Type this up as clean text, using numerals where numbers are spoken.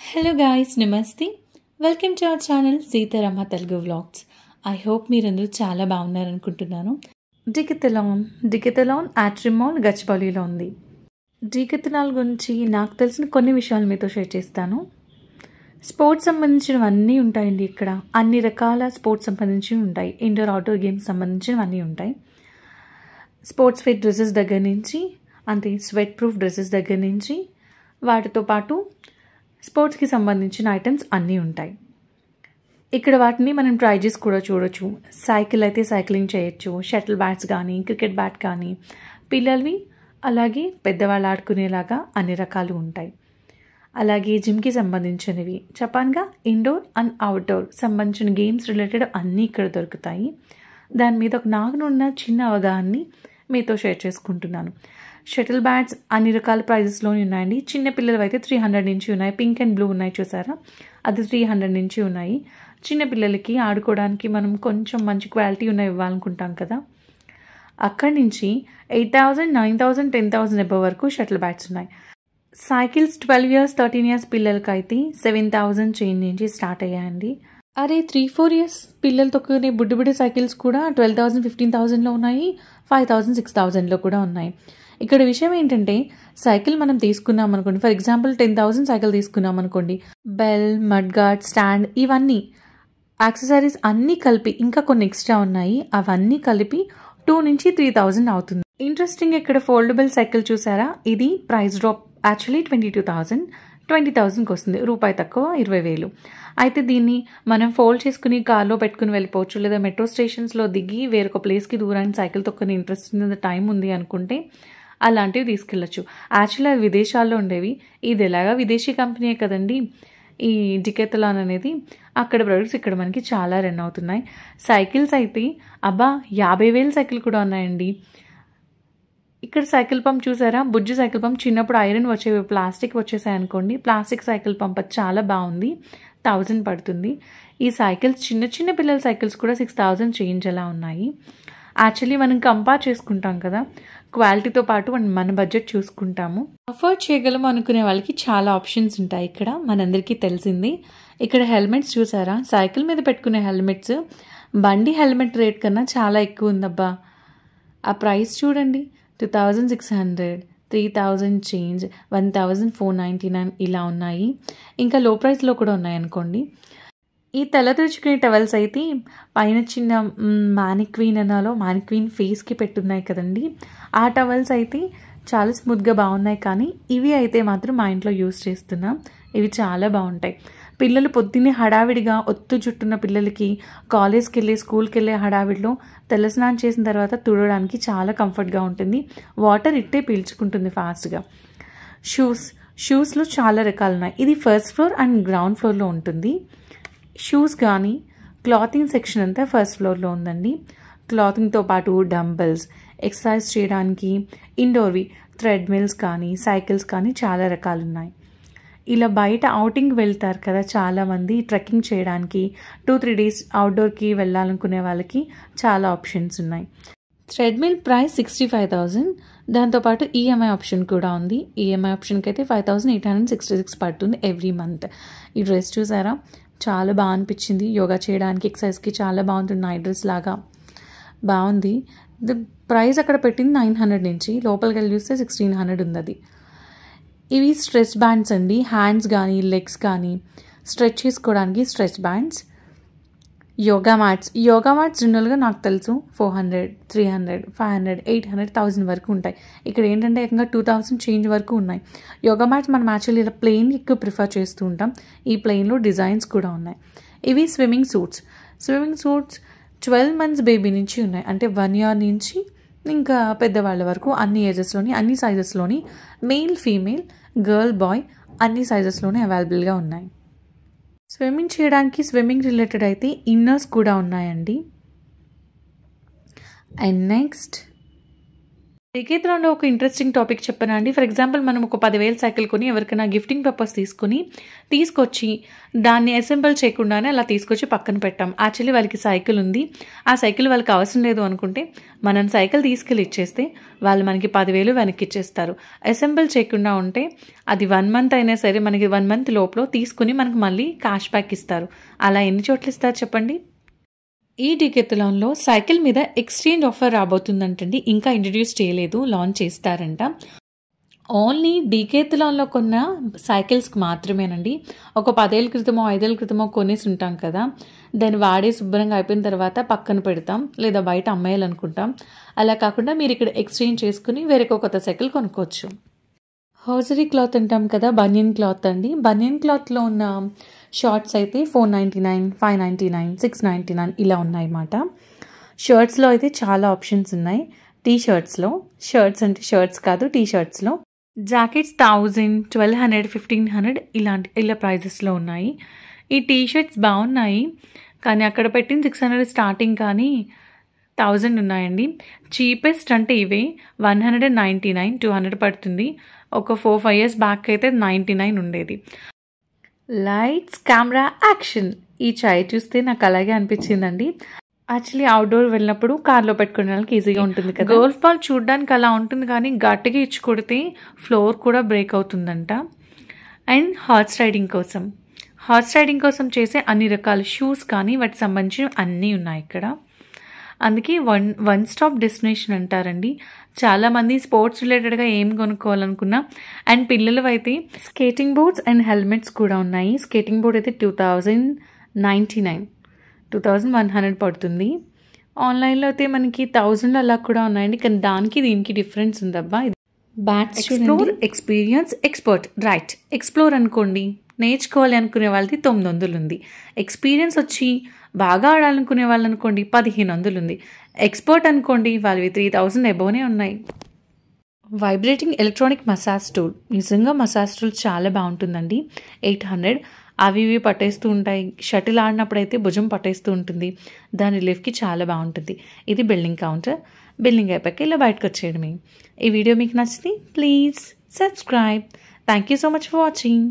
Hello guys, నమస్తే. Welcome to our channel Sitarama Telugu vlogs. I hope మీరందరూ చాలా బాగున్నారనుకుంటున్నాను. డికెథలాన్ యాట్రిమ్ మాల్ గచ్చిబౌలిలో ఉంది. డికెథలాన్ గురించి నాకు తెలిసిన కొన్ని విషయాలు మీతో షేర్ చేస్తాను. స్పోర్ట్స్ సంబంధించినవన్నీ ఉంటాయండి. ఇక్కడ అన్ని రకాల స్పోర్ట్స్ సంబంధించినవి ఉంటాయి. ఇండోర్ అవుట్డోర్ గేమ్స్ సంబంధించినవన్నీ ఉంటాయి. స్పోర్ట్స్ ఫిట్ డ్రెస్సెస్ దగ్గర నుంచి, అంటే స్వెట్ ప్రూఫ్ డ్రెస్సెస్ దగ్గర నుంచి, వాటితో పాటు స్పోర్ట్స్కి సంబంధించిన ఐటమ్స్ అన్నీ ఉంటాయి. ఇక్కడ వాటిని మనం ట్రై చేసి కూడా చూడొచ్చు. సైకిల్ అయితే సైక్లింగ్ చేయొచ్చు. షటిల్ బ్యాట్స్ కానీ, క్రికెట్ బ్యాట్ కానీ, పిల్లలవి అలాగే పెద్దవాళ్ళు ఆడుకునేలాగా అన్ని రకాలు ఉంటాయి. అలాగే జిమ్కి సంబంధించినవి చెప్పానుగా, ఇండోర్ అండ్ అవుట్డోర్ సంబంధించిన గేమ్స్ రిలేటెడ్ అన్నీ ఇక్కడ దొరుకుతాయి. దాని మీద నాకున్న చిన్న అవగాహనని మీతో షేర్ చేసుకుంటున్నాను. షటిల్ బ్యాట్స్ అన్ని రకాల ప్రైజెస్లోనే ఉన్నాయండి. చిన్న పిల్లలు అయితే 300 నుంచి ఉన్నాయి. పింక్ అండ్ బ్లూ ఉన్నాయి చూసారా, అది 300 నుంచి ఉన్నాయి. చిన్న పిల్లలకి ఆడుకోవడానికి మనం కొంచెం మంచి క్వాలిటీ ఉన్నవి ఇవ్వాలనుకుంటాం కదా, అక్కడి నుంచి 8,000, 9,000, 10,000 అబవ్ వరకు షటిల్ బ్యాట్స్ ఉన్నాయి. సైకిల్స్ 12 years, 13 years పిల్లలకి అయితే 7,000 చేంజ్ నుంచి స్టార్ట్ అయ్యాయండి. అరే 3-4 years పిల్లలు తొక్కునే బుడ్డి సైకిల్స్ కూడా 12,000, 15,000లో ఉన్నాయి. 5,000, 6,000లో కూడా ఉన్నాయి. ఇక్కడ విషయం ఏంటంటే, సైకిల్ మనం తీసుకున్నాం అనుకోండి, ఫర్ ఎగ్జాంపుల్ 10,000 సైకిల్ తీసుకున్నాం అనుకోండి, బెల్, మడ్ గార్డ్, స్టాండ్, ఇవన్నీ యాక్సెసరీస్ అన్నీ కలిపి ఇంకా కొన్ని ఎక్స్ట్రా ఉన్నాయి. అవన్నీ కలిపి 2 నుంచి 3,000 అవుతుంది. ఇంట్రెస్టింగ్, ఇక్కడ ఫోల్డబుల్ సైకిల్ చూసారా, ఇది ప్రైస్ డ్రాప్ యాక్చువల్లీ 22,000, 20,000కి వస్తుంది. రూపాయి తక్కువ, 20,000. అయితే దీన్ని మనం ఫోల్డ్ చేసుకుని కార్లో పెట్టుకుని వెళ్ళిపోవచ్చు, లేదా మెట్రో స్టేషన్స్లో దిగి వేరొక ప్లేస్కి దూరాన్ని సైకిల్ తొక్కని ఇంట్రెస్ట్ ఉంది, టైం ఉంది అనుకుంటే అలాంటివి తీసుకెళ్ళచ్చు. యాక్చువల్లీ అవి విదేశాల్లో ఉండేవి. ఇది ఎలాగా విదేశీ కంపెనీయే కదండి ఈ డికెథలాన్ అనేది. అక్కడ ప్రొడక్ట్స్ ఇక్కడ మనకి చాలా రన్ అవుతున్నాయి. సైకిల్స్ అయితే 50,000 సైకిల్ కూడా ఉన్నాయండి. ఇక్కడ సైకిల్ పంప్ చూసారా, బుజ్జి సైకిల్ పంప్. చిన్నప్పుడు ఐరన్ వచ్చేవి, ప్లాస్టిక్ వచ్చేసాయి అనుకోండి. ప్లాస్టిక్ సైకిల్ పంప్ చాలా బాగుంది, 1,000 పడుతుంది. ఈ సైకిల్స్ చిన్న పిల్లల సైకిల్స్ కూడా 6,000 చేంజ్ అలా ఉన్నాయి. యాక్చువల్లీ మనం కంపేర్ చేసుకుంటాం కదా, క్వాలిటీతో పాటు మన బడ్జెట్ చూసుకుంటాము. అఫోర్డ్ చేయగలము అనుకునే వాళ్ళకి చాలా ఆప్షన్స్ ఉంటాయి ఇక్కడ, మనందరికీ తెలిసింది. ఇక్కడ హెల్మెట్స్ చూసారా, సైకిల్ మీద పెట్టుకునే హెల్మెట్స్ బండి హెల్మెట్ రేట్ కన్నా చాలా ఎక్కువ ఉందబ్బా. ఆ ప్రైస్ చూడండి, 2,600, 3,000 చేంజ్, 1,499 ఇలా ఉన్నాయి. ఇంకా లో ప్రైస్లో కూడా ఉన్నాయి అనుకోండి. ఈ తల తుడుచుకునే టవల్స్ అయితే పైన చిన్న మానిక్వీన్ ఫేస్కి పెట్టున్నాయి కదండి, ఆ టవల్స్ అయితే చాలా స్మూత్గా బాగున్నాయి. కానీ ఇవి అయితే మాత్రం మా ఇంట్లో యూస్ చేస్తున్నాం. ఇవి చాలా బాగుంటాయి. పిల్లలు పొద్దున్నే హడావిడిగా ఒత్తు చుట్టున్న పిల్లలకి కాలేజ్కి వెళ్ళి స్కూల్కి వెళ్ళే హడావిడిలో తలస్నానం చేసిన తర్వాత తుడవడానికి చాలా కంఫర్ట్గా ఉంటుంది. వాటర్ ఇట్టే పీల్చుకుంటుంది ఫాస్ట్గా. షూస్లో చాలా రకాలు ఉన్నాయి. ఇది ఫస్ట్ ఫ్లోర్ అండ్ గ్రౌండ్ ఫ్లోర్లో ఉంటుంది. షూస్ కానీ క్లాతింగ్ సెక్షన్ అంతా ఫస్ట్ ఫ్లోర్లో ఉందండి. క్లాతింగ్తో పాటు డంబెల్స్, ఎక్సర్సైజ్ చేయడానికి ఇండోర్వి థ్రెడ్మిల్స్ కానీ సైకిల్స్ కానీ చాలా రకాలు ఉన్నాయి. ఇలా బయట అవుటింగ్ వెళ్తారు కదా చాలామంది, ట్రెక్కింగ్ చేయడానికి 2-3 days అవుట్డోర్కి వెళ్ళాలనుకునే వాళ్ళకి చాలా ఆప్షన్స్ ఉన్నాయి. Treadmill price 65,000. దాంతోపాటు ఈఎంఐ ఆప్షన్ కూడా ఉంది. ఈఎంఐ ఆప్షన్కి అయితే 5,866 పడుతుంది ఎవ్రీ మంత్. ఈ డ్రెస్ చూసారా, చాలా బాగా అనిపించింది. యోగా చేయడానికి, ఎక్సర్సైజ్కి చాలా బాగుంటుంది. నైట్ డ్రెస్ లాగా బాగుంది. ప్రైస్ అక్కడ పెట్టింది 900 నుంచి, లోపలికి వెళ్ళి చూస్తే 1,600 ఉంది అది. ఇవి స్ట్రెచ్ బ్యాండ్స్ అండి. హ్యాండ్స్ కానీ లెగ్స్ కానీ స్ట్రెచ్ చేసుకోవడానికి స్ట్రెచ్ బ్యాండ్స్. యోగా మ్యాట్స్ జనరల్గా నాకు తెలుసు 400, 300, 500, 800, 1,000 వరకు ఉంటాయి. ఇక్కడ ఏంటంటే ఏకంగా 2,000 చేంజ్ వరకు ఉన్నాయి. యోగా మ్యాట్స్ మనం యాక్చువల్లీ ఇలా ప్లెయిన్ ఎక్కువ ప్రిఫర్ చేస్తూ ఉంటాం. ఈ ప్లెయిన్లో డిజైన్స్ కూడా ఉన్నాయి. ఇవి స్విమ్మింగ్ సూట్స్ 12 months బేబీ నుంచి ఉన్నాయి. అంటే 1 year నుంచి ఇంకా పెద్దవాళ్ళ వరకు అన్ని ఏజెస్లోని, అన్ని సైజెస్లోని, మేల్, ఫీమేల్, గర్ల్, బాయ్ అన్ని సైజెస్లోనే అవైలబుల్గా ఉన్నాయి. స్విమ్మింగ్ చేయడానికి స్విమ్మింగ్ రిలేటెడ్ అయితే ఇన్నర్స్ కూడా ఉన్నాయండి. అండ్ నెక్స్ట్ డీకేథలాన్‌లో ఒక ఇంట్రెస్టింగ్ టాపిక్ చెప్పనా అండి? ఫర్ ఎగ్జాంపుల్ మనం ఒక 10,000 సైకిల్ కొని ఎవరికైనా గిఫ్టింగ్ పర్పస్ తీసుకొచ్చి దాన్ని అసెంబుల్ చేయకుండానే అలా తీసుకొచ్చి పక్కన పెట్టాం. యాక్చువల్లీ వాళ్ళకి సైకిల్ ఉంది. ఆ సైకిల్ వాళ్ళకి అవసరం లేదు అనుకుంటే మనం సైకిల్ తీసుకెళ్ళి ఇచ్చేస్తే వాళ్ళు మనకి 10,000 వెనక్కి ఇచ్చేస్తారు. అసెంబుల్ చేయకుండా ఉంటే అది 1 మంత్ అయినా సరే మనకి 1 మంత్ లోపల తీసుకొని మనకు మళ్ళీ క్యాష్ బ్యాక్ ఇస్తారు. అలా ఎన్ని చోట్ల ఇస్తారు చెప్పండి? ఈ డీకేథలాన్‌లో సైకిల్ మీద ఎక్స్‌చేంజ్ ఆఫర్ రాబోతుందంటండి. ఇంకా ఇంట్రడ్యూస్ చేయలేదు. లాంచ్ చేస్తారంట. ఓన్లీ డీకేథలాన్‌లో కొన్న సైకిల్స్‌కి మాత్రమేనండి. ఒక 10 ఏళ్ల క్రితమో, 5 ఏళ్ల క్రితమో కొనేసి ఉంటాం కదా! దాన్ని వాడి శుభ్రంగా అయిపోయిన తర్వాత పక్కన పెడతాం. లేదా బయట అమ్మేయాలనుకుంటాం. అలా కాకుండా మీరు ఇక్కడ ఎక్స్‌చేంజ్ చేసుకుని వేరొక కొత్త సైకిల్ కొనుక్కోవచ్చు. హోజరీ క్లాత్ అంటాం కదా! బనియన్ క్లాత్ అండి. బనియన్ క్లాత్‌లో ఉన్న షార్ట్స్ అయితే $499, $599, $699 ఇలా ఉన్నాయన్నమాట. షర్ట్స్‌లో అయితే చాలా ఆప్షన్స్ ఉన్నాయి. షర్ట్స్ అంటే షర్ట్స్ కాదు, టీ షర్ట్స్‌లో జాకెట్స్ 1000, 1200, 1500 ఇలా ప్రైజెస్‌లో ఉన్నాయి. ఈ టీ షర్ట్స్ బాగున్నాయి. కానీ అక్కడ పెట్టిన 600 స్టార్టింగ్, కానీ 1000 ఉన్నాయండి. చీపెస్ట్ అంటే ఇవే 199, 200 పడుతుంది. ఒక 4-5 ఇయర్స్ బ్యాక్ అయితే 99 ఉండేది. Lights, camera, action! ఈ చాయ్ చూస్తే నాకు అలాగే అనిపించిందండి. యాక్చువల్లీ అవుట్డోర్ వెళ్ళినప్పుడు కార్లో పెట్టుకునే వాళ్ళకి ఈజీగా ఉంటుంది కదా. గోల్ఫ్ బాల్ చూడడానికి అలా ఉంటుంది, కానీ గట్టిగా ఇచ్చి కొడితే ఫ్లోర్ కూడా బ్రేక్ అవుతుందంట. అండ్ హార్స్ రైడింగ్ కోసం చేసే అన్ని రకాల షూస్ కానీ వాటికి సంబంధించిన అన్నీ ఉన్నాయి ఇక్కడ. అందుకే వన్ స్టాప్ డెస్టినేషన్ అంటారండి. చాలామంది స్పోర్ట్స్ రిలేటెడ్గా ఏం కొనుక్కోవాలనుకున్నా, అండ్ పిల్లలు అయితే స్కేటింగ్ బోర్డ్స్ అండ్ హెల్మెట్స్ కూడా ఉన్నాయి. స్కేటింగ్ బోర్డ్ అయితే 2099, 2100 పడుతుంది. ఆన్లైన్లో అయితే మనకి 1000 అలా కూడా ఉన్నాయండి. కానీ దానికి దీనికి డిఫరెన్స్ ఉందబ్బా. Bats, explore, experience, expert. Right, explore అనుకోండి, నేర్చుకోవాలి అనుకునే వాళ్ళది 900 ఉంది. ఎక్స్పీరియన్స్ వచ్చి బాగా ఆడాలనుకునే వాళ్ళు అనుకోండి 1500 ఉంది. ఎక్స్పర్ట్ అనుకోండి వాళ్ళవి 3000 అబోనే ఉన్నాయి. Vibrating electronic massage tool. నిజంగా మసాజ్ టూల్ చాలా బాగుంటుందండి. 800. అవి ఇవి పట్టేస్తూ ఉంటాయి. షటిల్ ఆడినప్పుడు అయితే భుజం పట్టేస్తూ ఉంటుంది. దాని రిలీఫ్కి చాలా బాగుంటుంది. ఇది బిల్డింగ్ కౌంటర్. బిల్డింగ్ అయిపోయాక ఇలా బయటకు వచ్చేయడమే. ఈ వీడియో మీకు నచ్చితే please subscribe. Thank you so much for watching.